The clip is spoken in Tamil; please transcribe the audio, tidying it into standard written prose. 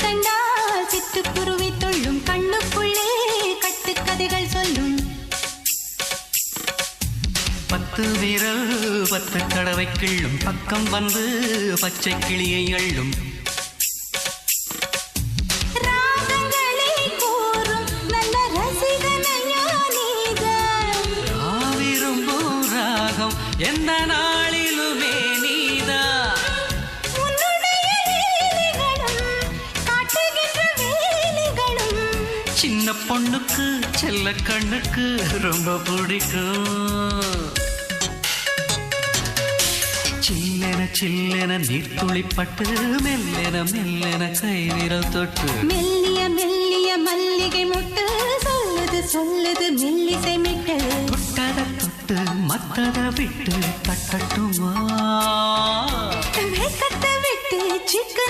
கண்டால் சிட்டுக்குருவி தொள்ளும் கண்ணுக்குள்ளே கட்டுக்கதைகள் சொல்லும் 10 விரல் 10 தடவை கிள்ளும் பக்கம் வந்து பச்சை கிளியை அள்ளும் ராகங்களை கூறும் நல்ல ரசிகனையா நீதான் விரும்பும் ராகம் எந்த நாளிலுமே நீதான் சின்ன பொண்ணுக்கு செல்ல கண்ணுக்கு ரொம்ப பிடிக்கும் சில்லென சில்லென நீர்த்துளிப்பட்டு மெல்லென மெல்லென கை விரல் தொட்டு மெல்லிய மெல்லிய மல்லிகை முட்டு சொல்லுது சொல்லுது மெல்லிசை மிட்டு தொட்டத தொட்டு மத்தத விட்டு தட்டட்டுமா கட்ட விட்டு சிக்கன்